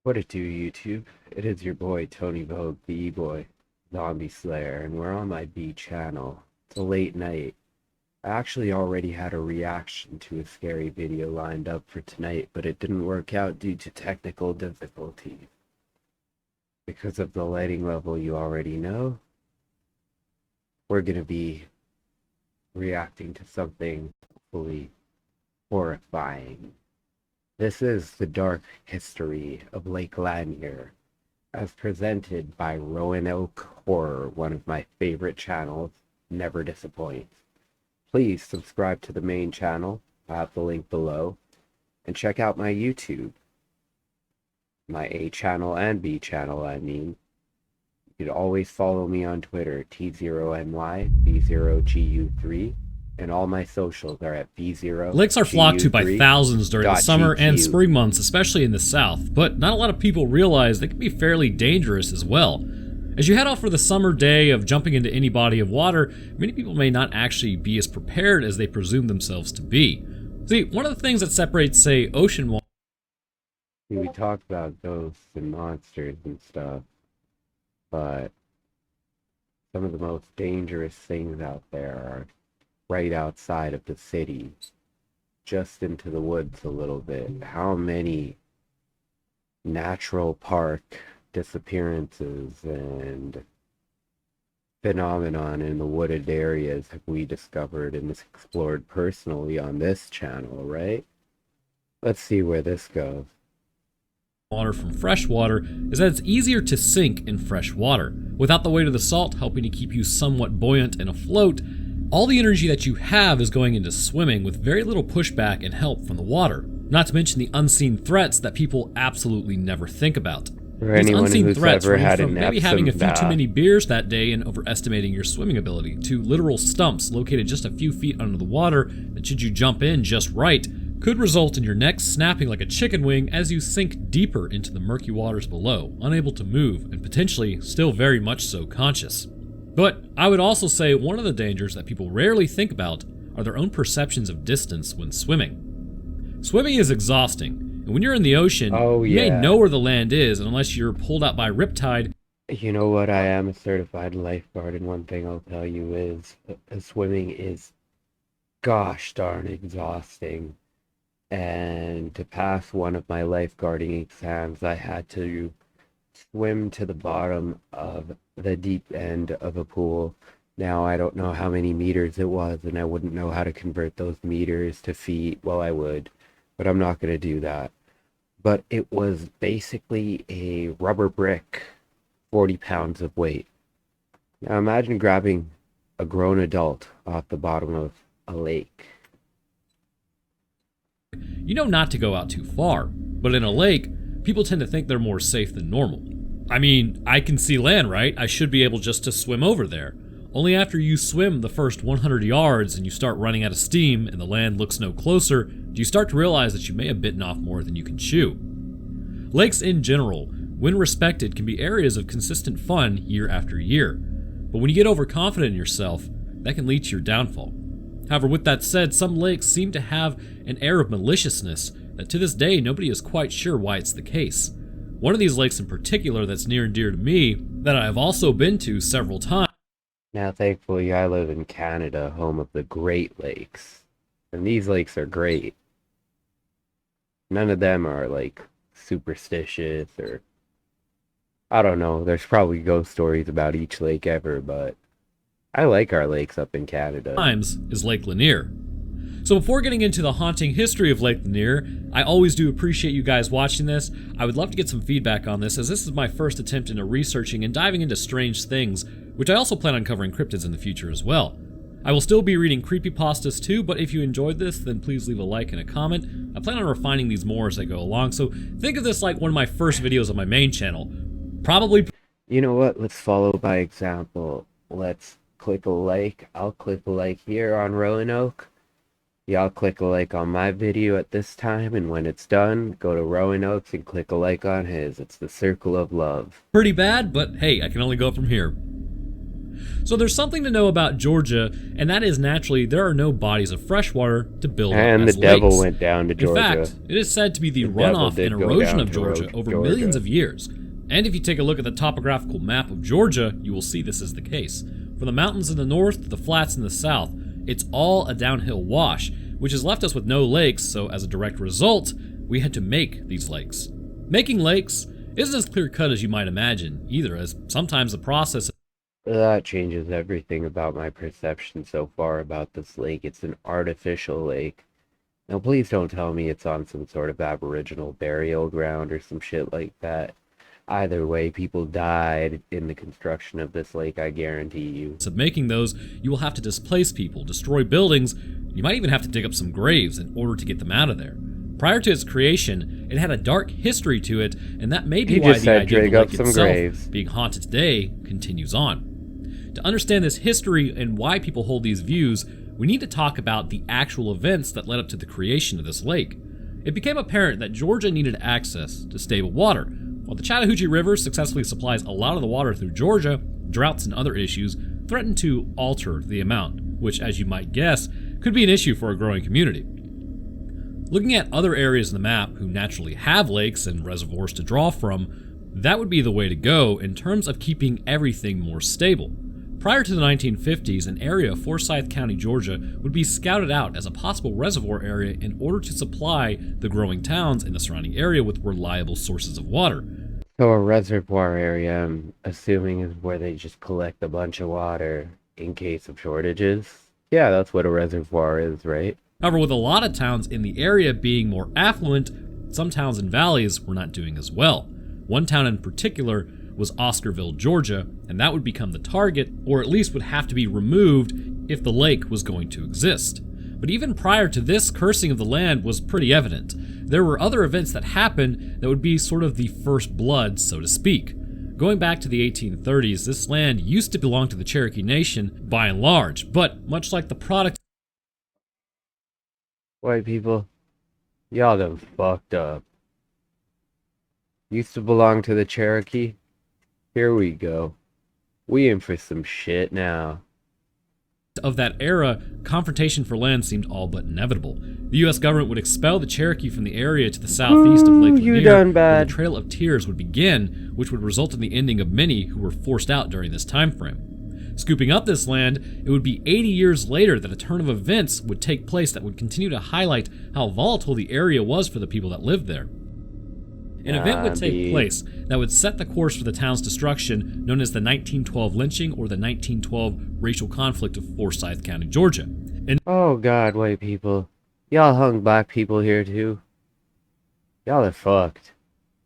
What it do, YouTube? It is your boy, Tony Vogue, the E-Boy, Zombie Slayer, and we're on my B channel. It's a late night. I actually already had a reaction to a scary video lined up for tonight, but it didn't work out due to technical difficulties. Because of the lighting level you already know, we're gonna be reacting to something hopefully horrifying. This is the dark history of Lake Lanier, as presented by Roanoke Horror, one of my favorite channels, never disappoints. Please subscribe to the main channel, I have the link below, and check out my YouTube. My A channel and B channel, I mean. You can always follow me on Twitter, T0NY, B0GU3, and all my socials are at B0. Lakes are flocked to by thousands during the summer and spring months, especially in the south, but not a lot of people realize they can be fairly dangerous as well. As you head off for the summer day of jumping into any body of water, many people may not actually be as prepared as they presume themselves to be. See, one of the things that separates, say, ocean water... We talk about ghosts and monsters and stuff, but some of the most dangerous things out there are right outside of the city, just into the woods a little bit. How many natural park disappearances and phenomenon in the wooded areas have we discovered and explored personally on this channel, right? Let's see where this goes. Water from fresh water is that it's easier to sink in fresh water. Without the weight of the salt helping to keep you somewhat buoyant and afloat, all the energy that you have is going into swimming with very little pushback and help from the water. Not to mention the unseen threats that people absolutely never think about. These unseen threats range from maybe having a few too many beers that day and overestimating your swimming ability, to literal stumps located just a few feet under the water that, should you jump in just right, could result in your neck snapping like a chicken wing as you sink deeper into the murky waters below, unable to move and potentially still very much so conscious. But I would also say one of the dangers that people rarely think about are their own perceptions of distance when swimming. Swimming is exhausting, and when you're in the ocean, you may know where the land is, and unless you're pulled out by riptide. You know what, I am a certified lifeguard, and one thing I'll tell you is swimming is gosh darn exhausting. And to pass one of my lifeguarding exams, I had to swim to the bottom of the deep end of a pool. Now, I don't know how many meters it was, and I wouldn't know how to convert those meters to feet. Well, I would, but I'm not going to do that. But it was basically a rubber brick, 40 pounds of weight. Now, imagine grabbing a grown adult off the bottom of a lake. You know not to go out too far, but in a lake, people tend to think they're more safe than normal. I mean, I can see land, right? I should be able just to swim over there. Only after you swim the first 100 yards and you start running out of steam and the land looks no closer, do you start to realize that you may have bitten off more than you can chew. Lakes in general, when respected, can be areas of consistent fun year after year. But when you get overconfident in yourself, that can lead to your downfall. However, with that said, some lakes seem to have an air of maliciousness that to this day nobody is quite sure why it's the case. One of these lakes in particular that's near and dear to me, that I have also been to several times. Now, thankfully, I live in Canada, home of the Great Lakes. And these lakes are great. None of them are, like, superstitious or... I don't know, there's probably ghost stories about each lake ever, but... I like our lakes up in Canada. Times is Lake Lanier. So before getting into the haunting history of Lake Lanier, I always do appreciate you guys watching this. I would love to get some feedback on this, as this is my first attempt into researching and diving into strange things, which I also plan on covering cryptids in the future as well. I will still be reading creepypastas too, but if you enjoyed this, then please leave a like and a comment. I plan on refining these more as I go along, so think of this like one of my first videos on my main channel. Probably... You know what? Let's follow by example. Let's click a like. I'll click a like here on Roanoke. Y'all click a like on my video at this time, and when it's done, go to Roanoke's and click a like on his. It's the circle of love. Pretty bad, but hey, I can only go from here. So there's something to know about Georgia, and that is naturally there are no bodies of fresh water to build up And as the devil lakes. went down to Georgia. In fact, it is said to be the The devil runoff did and go erosion down of to Georgia over Georgia. millions of years. And if you take a look at the topographical map of Georgia, you will see this is the case. From the mountains in the north to the flats in the south, it's all a downhill wash, which has left us with no lakes, so as a direct result, we had to make these lakes. Making lakes isn't as clear-cut as you might imagine, either, as sometimes the process... That changes everything about my perception so far about this lake. It's an artificial lake. Now, please don't tell me it's on some sort of aboriginal burial ground or some shit like that. Either way, people died in the construction of this lake, I guarantee you. Of making those, you will have to displace people, destroy buildings, you might even have to dig up some graves in order to get them out of there. Prior to its creation, it had a dark history to it, and that may be why the idea of the lake itself, being haunted today, continues on. To understand this history and why people hold these views, we need to talk about the actual events that led up to the creation of this lake. It became apparent that Georgia needed access to stable water. While the Chattahoochee River successfully supplies a lot of the water through Georgia, droughts and other issues threaten to alter the amount, which, as you might guess, could be an issue for a growing community. Looking at other areas in the map who naturally have lakes and reservoirs to draw from, that would be the way to go in terms of keeping everything more stable. Prior to the 1950s, an area of Forsyth County, Georgia would be scouted out as a possible reservoir area in order to supply the growing towns in the surrounding area with reliable sources of water. So a reservoir area, I'm assuming, is where they just collect a bunch of water in case of shortages? Yeah, that's what a reservoir is, right? However, with a lot of towns in the area being more affluent, some towns and valleys were not doing as well. One town in particular was Oscarville, Georgia, and that would become the target, or at least would have to be removed if the lake was going to exist. But even prior to this, cursing of the land was pretty evident. There were other events that happened that would be sort of the first blood, so to speak. Going back to the 1830s, this land used to belong to the Cherokee Nation by and large, but much like the product... White people, y'all done fucked up. Used to belong to the Cherokee? Here we go. We in for some shit now. Of that era, confrontation for land seemed all but inevitable. The U.S. government would expel the Cherokee from the area to the southeast of Lake Lanier, where the Trail of Tears would begin, which would result in the ending of many who were forced out during this time frame. Scooping up this land, it would be 80 years later that a turn of events would take place that would continue to highlight how volatile the area was for the people that lived there. An event would take place that would set the course for the town's destruction, known as the 1912 lynching or the 1912 racial conflict of Forsyth County, Georgia. And oh god, white people. Y'all hung black people here too. Y'all are fucked.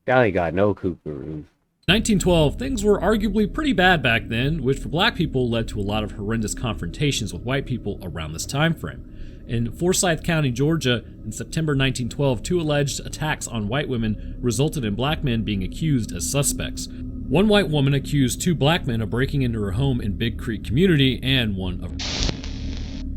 Y'all ain't got no kookaroos. 1912, things were arguably pretty bad back then, which for black people led to a lot of horrendous confrontations with white people around this time frame. In Forsyth County, Georgia, in September 1912, 2 alleged attacks on white women resulted in black men being accused as suspects. One white woman accused 2 black men of breaking into her home in Big Creek community, and one of...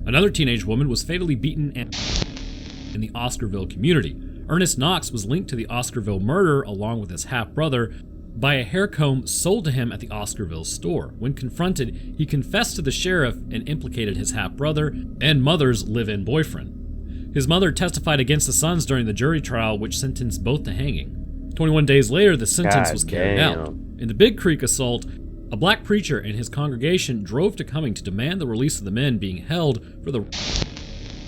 Another teenage woman was fatally beaten in the Oscarville community. Ernest Knox was linked to the Oscarville murder along with his half-brother by a hair comb sold to him at the Oscarville store. When confronted, he confessed to the sheriff and implicated his half-brother and mother's live-in boyfriend. His mother testified against the sons during the jury trial, which sentenced both to hanging. 21 days later, the sentence was carried out. In the Big Creek assault, a black preacher and his congregation drove to Cumming to demand the release of the men being held for the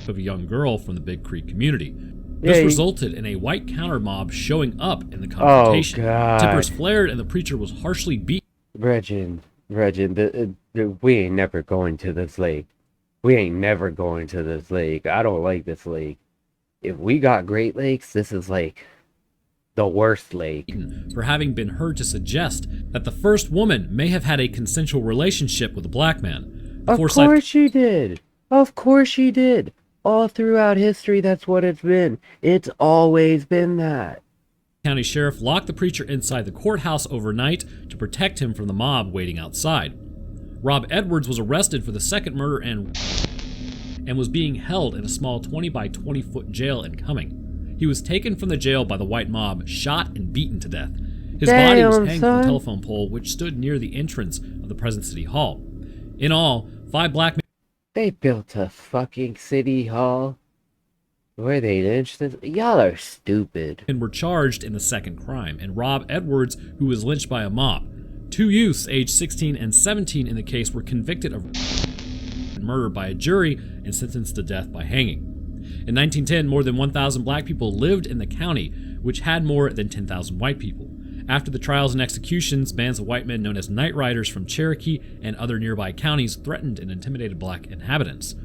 of a young girl from the Big Creek community. This resulted in a white counter mob showing up in the confrontation. Oh, God. Tippers flared and the preacher was harshly beaten. Regin, we ain't never going to this lake. We ain't never going to this lake. I don't like this lake. If we got Great Lakes, this is like the worst lake. For having been heard to suggest that the first woman may have had a consensual relationship with a black man. Of course she did. Of course she did. All throughout history, that's what it's been. It's always been that. County Sheriff locked the preacher inside the courthouse overnight to protect him from the mob waiting outside. Rob Edwards was arrested for the second murder and was being held in a small 20 by 20 foot jail in Cumming. He was taken from the jail by the white mob, shot and beaten to death. His body was hanged from the telephone pole which stood near the entrance of the present City Hall. In all, 5 black They built a fucking city hall where they lynched us. Y'all are stupid. men were charged in the second crime, and Rob Edwards, who was lynched by a mob. 2 youths, aged 16 and 17 in the case, were convicted of murder by a jury and sentenced to death by hanging. In 1910, more than 1,000 black people lived in the county, which had more than 10,000 white people. After the trials and executions, bands of white men known as Night Riders from Cherokee and other nearby counties threatened and intimidated black inhabitants.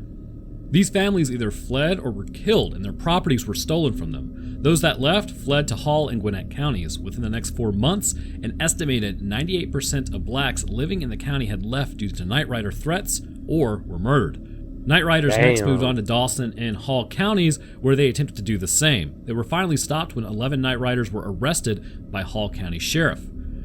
These families either fled or were killed, and their properties were stolen from them. Those that left fled to Hall and Gwinnett counties. Within the next 4 months, an estimated 98% of blacks living in the county had left due to Night Rider threats or were murdered. Night Riders next moved on to Dawson and Hall counties, where they attempted to do the same. They were finally stopped when 11 Night Riders were arrested by Hall County Sheriff.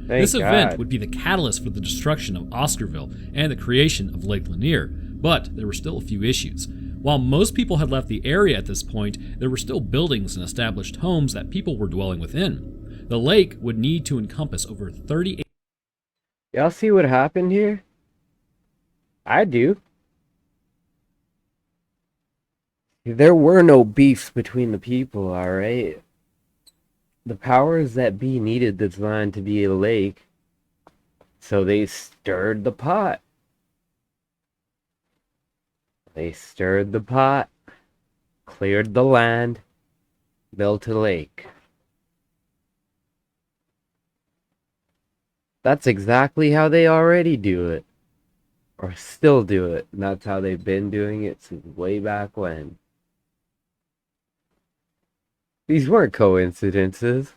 This event would be the catalyst for the destruction of Oscarville and the creation of Lake Lanier, but there were still a few issues. While most people had left the area at this point, there were still buildings and established homes that people were dwelling within. The lake would need to encompass over 38. Y'all see what happened here? I do. There were no beefs between the people, alright? The powers that be needed this land to be a lake, so they stirred the pot. They stirred the pot, cleared the land, built a lake. That's exactly how they already do it. Or still do it. And that's how they've been doing it since way back when. These weren't coincidences.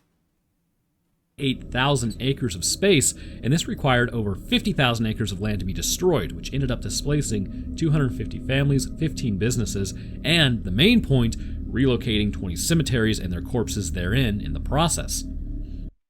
8,000 acres of space, and this required over 50,000 acres of land to be destroyed, which ended up displacing 250 families, 15 businesses, and, the main point, relocating 20 cemeteries and their corpses therein in the process.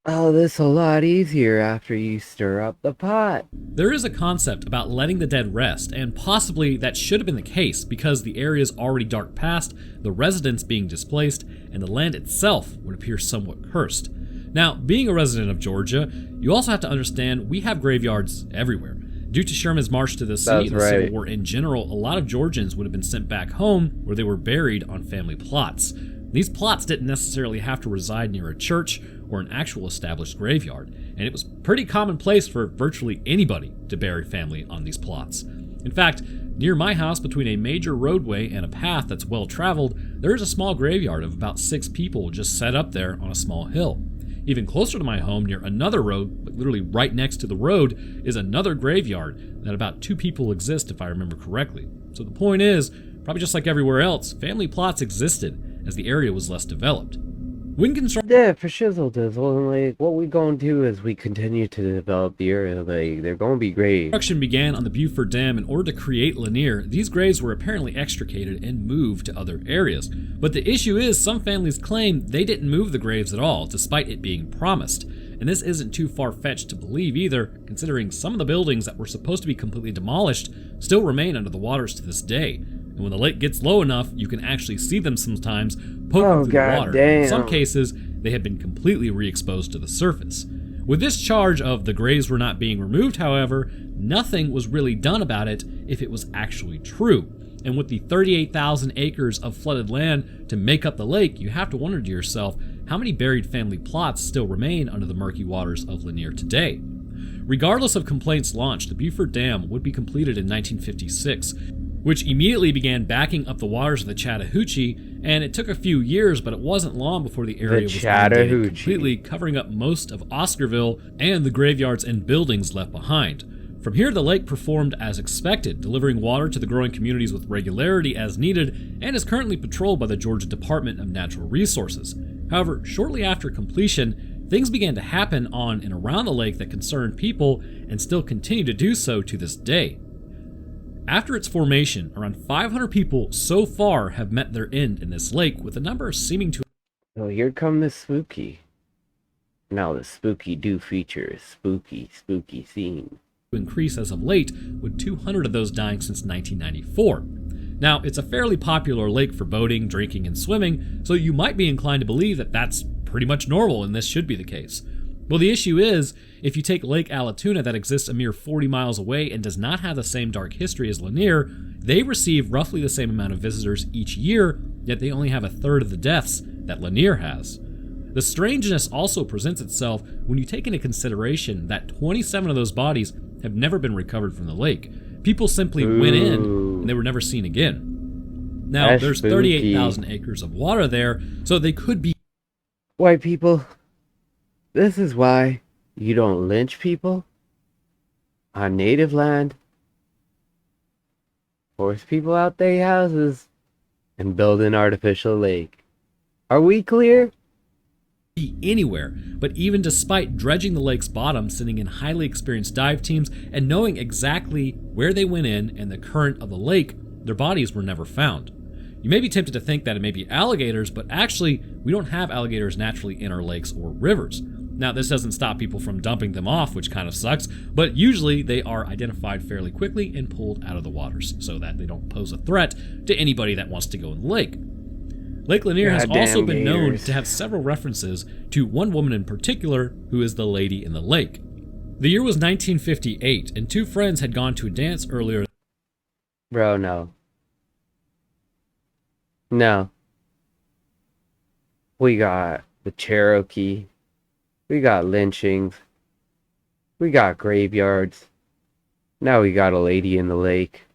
Oh, this a lot easier after you stir up the pot. There is a concept about letting the dead rest, and possibly that should have been the case because the area is already dark past, the residents being displaced, and the land itself would appear somewhat cursed. Now, being a resident of Georgia, you also have to understand we have graveyards everywhere. Due to Sherman's march to the sea and the Civil War in general, a lot of Georgians would have been sent back home where they were buried on family plots. These plots didn't necessarily have to reside near a church or an actual established graveyard, and it was pretty commonplace for virtually anybody to bury family on these plots. In fact, near my house, between a major roadway and a path that's well traveled, there is a small graveyard of about 6 people just set up there on a small hill. Even closer to my home, near another road, but literally right next to the road, is another graveyard that about 2 people exist, if I remember correctly. So the point is, probably just like everywhere else, family plots existed as the area was less developed. When construction... Yeah, for shizzle dizzle, and like, what we gonna do as we continue to develop the area, like, they're gonna be graves. Construction began on the Buford Dam. In order to create Lanier, these graves were apparently extricated and moved to other areas. But the issue is, some families claim they didn't move the graves at all, despite it being promised. And this isn't too far-fetched to believe either, considering some of the buildings that were supposed to be completely demolished still remain under the waters to this day. And when the lake gets low enough, you can actually see them sometimes poking through the water. In some cases, they have been completely re-exposed to the surface. With this charge of the graves were not being removed, however, nothing was really done about it if it was actually true. And with the 38,000 acres of flooded land to make up the lake, you have to wonder to yourself, how many buried family plots still remain under the murky waters of Lanier today? Regardless of complaints launched, the Buford Dam would be completed in 1956, which immediately began backing up the waters of the Chattahoochee, and it took a few years, but it wasn't long before the area was inundated completely, covering up most of Oscarville and the graveyards and buildings left behind. From here, the lake performed as expected, delivering water to the growing communities with regularity as needed, and is currently patrolled by the Georgia Department of Natural Resources. However, shortly after completion, things began to happen on and around the lake that concerned people, and still continue to do so to this day. After its formation, around 500 people so far have met their end in this lake, with the number seeming to... Oh, here come the spooky. Now the spooky do feature a spooky scene. ...increase as of late, with 200 of those dying since 1994. Now, it's a fairly popular lake for boating, drinking, and swimming, so you might be inclined to believe that that's pretty much normal and this should be the case. Well, the issue is, if you take Lake Allatoona that exists a mere 40 miles away and does not have the same dark history as Lanier, they receive roughly the same amount of visitors each year, yet they only have a third of the deaths that Lanier has. The strangeness also presents itself when you take into consideration that 27 of those bodies have never been recovered from the lake. People simply went in and they were never seen again. Now, That's there's 38,000 acres of water there, so they could be... White people, this is why you don't lynch people on native land, force people out their houses, and build an artificial lake. Are we clear? Anywhere, but even despite dredging the lake's bottom, sending in highly experienced dive teams, and knowing exactly where they went in and the current of the lake, their bodies were never found. You may be tempted to think that it may be alligators, but actually, we don't have alligators naturally in our lakes or rivers. Now, this doesn't stop people from dumping them off, which kind of sucks, but usually they are identified fairly quickly and pulled out of the waters so that they don't pose a threat to anybody that wants to go in the lake. Lake Lanier has also been known to have several references to one woman in particular who is the lady in the lake. The year was 1958, and two friends had gone to a dance earlier. Bro, no. No. We got the Cherokee. We got lynchings. We got graveyards. Now we got a lady in the lake.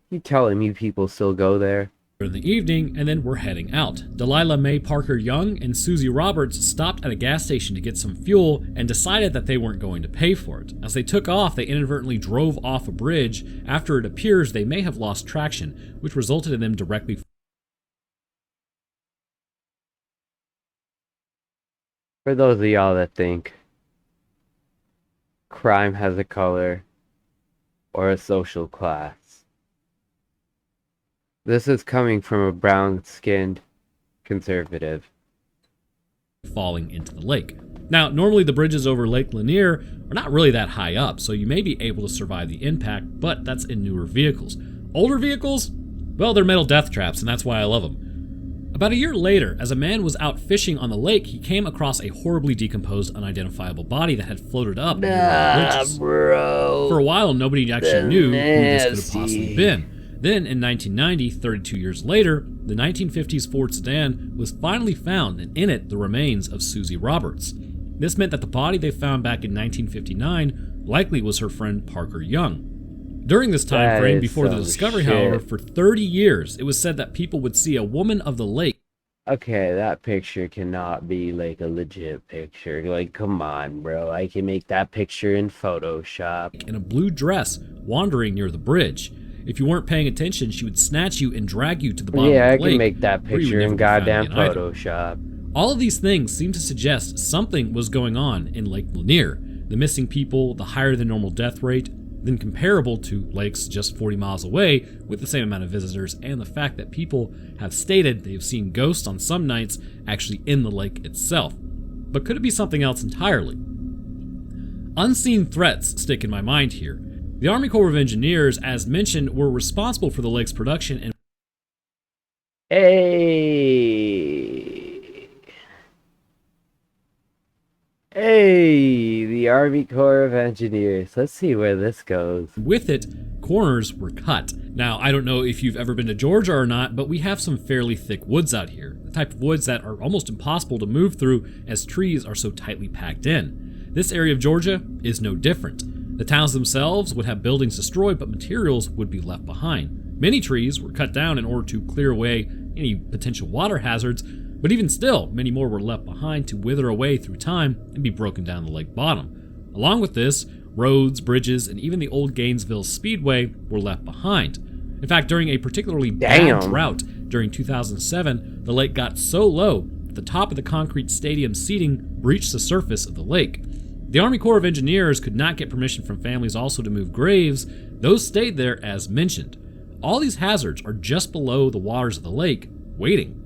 You telling me people still go there? In the evening, and then were heading out. Delilah Mae Parker Young and Susie Roberts stopped at a gas station to get some fuel and decided that they weren't going to pay for it. As they took off, they inadvertently drove off a bridge. After it appears they may have lost traction, which resulted in them directly... For those of y'all that think crime has a color or a social class, this is coming from a brown-skinned conservative. Falling into the lake. Now, normally the bridges over Lake Lanier are not really that high up, so you may be able to survive the impact, but that's in newer vehicles. Older vehicles? Well, they're metal death traps, and that's why I love them. About a year later, as a man was out fishing on the lake, he came across a horribly decomposed, unidentifiable body that had floated up near the bridges. Bro. For a while, nobody actually knew who this could have possibly been. Then, in 1990, 32 years later, the 1950s Ford sedan was finally found, and in it, the remains of Susie Roberts. This meant that the body they found back in 1959 likely was her friend Parker Young. During this time frame before the discovery, however, for 30 years, it was said that people would see a woman of the lake. Okay, that picture cannot be like a legit picture. Like, come on, bro. I can make that picture in Photoshop. In a blue dress, wandering near the bridge. If you weren't paying attention, she would snatch you and drag you to the bottom of the lake. Yeah, I can make that picture in goddamn Photoshop. All of these things seem to suggest something was going on in Lake Lanier. The missing people, the higher than normal death rate, then comparable to lakes just 40 miles away with the same amount of visitors, and the fact that people have stated they have seen ghosts on some nights actually in the lake itself. But could it be something else entirely? Unseen threats stick in my mind here. The Army Corps of Engineers, as mentioned, were responsible for the lake's production and... Hey, the Army Corps of Engineers. Let's see where this goes. With it, corners were cut. Now, I don't know if you've ever been to Georgia or not, but we have some fairly thick woods out here. The type of woods that are almost impossible to move through as trees are so tightly packed in. This area of Georgia is no different. The towns themselves would have buildings destroyed, but materials would be left behind. Many trees were cut down in order to clear away any potential water hazards, but even still, many more were left behind to wither away through time and be broken down the lake bottom. Along with this, roads, bridges, and even the old Gainesville Speedway were left behind. In fact, during a particularly bad drought during 2007, the lake got so low that the top of the concrete stadium seating breached the surface of the lake. The Army Corps of Engineers could not get permission from families also to move graves. Those stayed there as mentioned. All these hazards are just below the waters of the lake, waiting.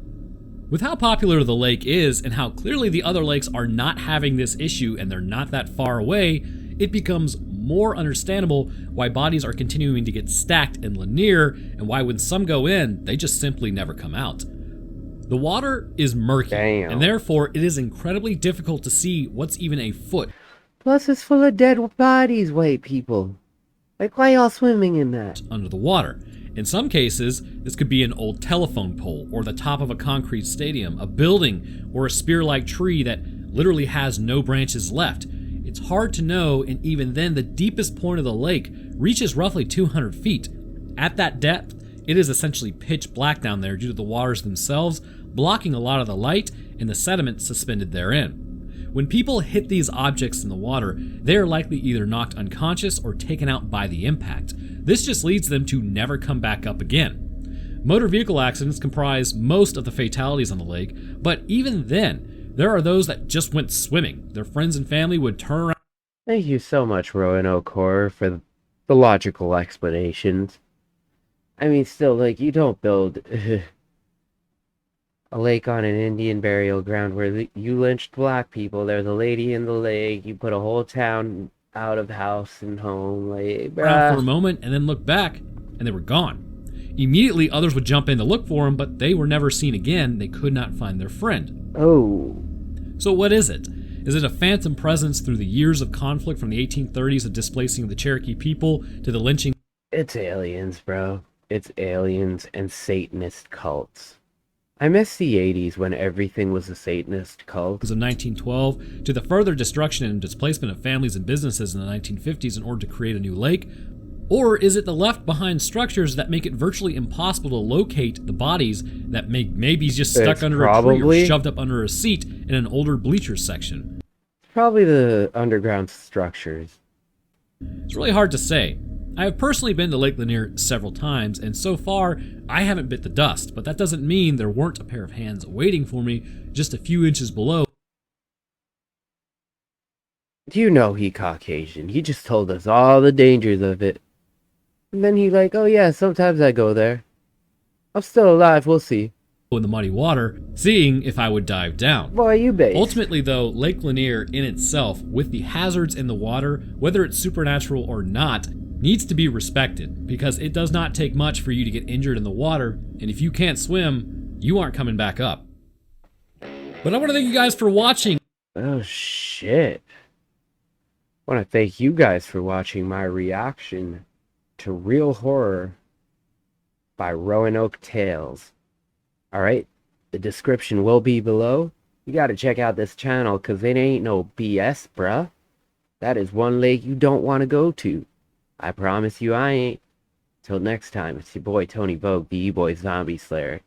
With how popular the lake is and how clearly the other lakes are not having this issue and they're not that far away, it becomes more understandable why bodies are continuing to get stacked in Lanier and why when some go in, they just simply never come out. The water is murky, Damn. and therefore it is incredibly difficult to see what's even a foot Plus, it's full of dead bodies, white people. Like, why y'all swimming in that? under the water. In some cases, this could be an old telephone pole, or the top of a concrete stadium, a building, or a spear-like tree that literally has no branches left. It's hard to know, and even then, the deepest point of the lake reaches roughly 200 feet. At that depth, it is essentially pitch black down there due to the waters themselves blocking a lot of the light and the sediment suspended therein. When people hit these objects in the water, they are likely either knocked unconscious or taken out by the impact. This just leads them to never come back up again. Motor vehicle accidents comprise most of the fatalities on the lake, but even then, there are those that just went swimming. Their friends and family would turn around. Thank you so much, Rowan O'Core, for the logical explanations. I mean, still, like, you don't build a lake on an Indian burial ground where you lynched black people. There's a lady in the lake. You put a whole town out of house and home. Like, Around for a moment and then look back, and they were gone. Immediately, others would jump in to look for them, but they were never seen again. They could not find their friend. Oh. So what is it? Is it a phantom presence through the years of conflict from the 1830s of displacing the Cherokee people to the lynching? It's aliens, bro. It's aliens and Satanist cults. I miss the 80s when everything was a Satanist cult. Of 1912 to the further destruction and displacement of families and businesses in the 1950s in order to create a new lake? Or is it the left behind structures that make it virtually impossible to locate the bodies that may be just stuck It's under a tree or shoved up under a seat in an older bleachers section? Probably the underground structures. It's really hard to say. I have personally been to Lake Lanier several times, and so far, I haven't bit the dust, but that doesn't mean there weren't a pair of hands waiting for me just a few inches below. You know he Caucasian. He just told us all the dangers of it. And then he like, oh yeah, sometimes I go there. I'm still alive, we'll see. In the muddy water, seeing if I would dive down. Boy, you based. Ultimately though, Lake Lanier in itself, with the hazards in the water, whether it's supernatural or not, needs to be respected, because it does not take much for you to get injured in the water, and if you can't swim, you aren't coming back up. But I want to thank you guys for watching. Oh shit. I want to thank you guys for watching my reaction to Real Horror by Roanoke Tales. Alright, the description will be below. You gotta check out this channel, cause it ain't no BS, bruh. That is one lake you don't want to go to. I promise you I ain't. Till next time, it's your boy Tony Vogue, the E-Boy Zombie Slayer.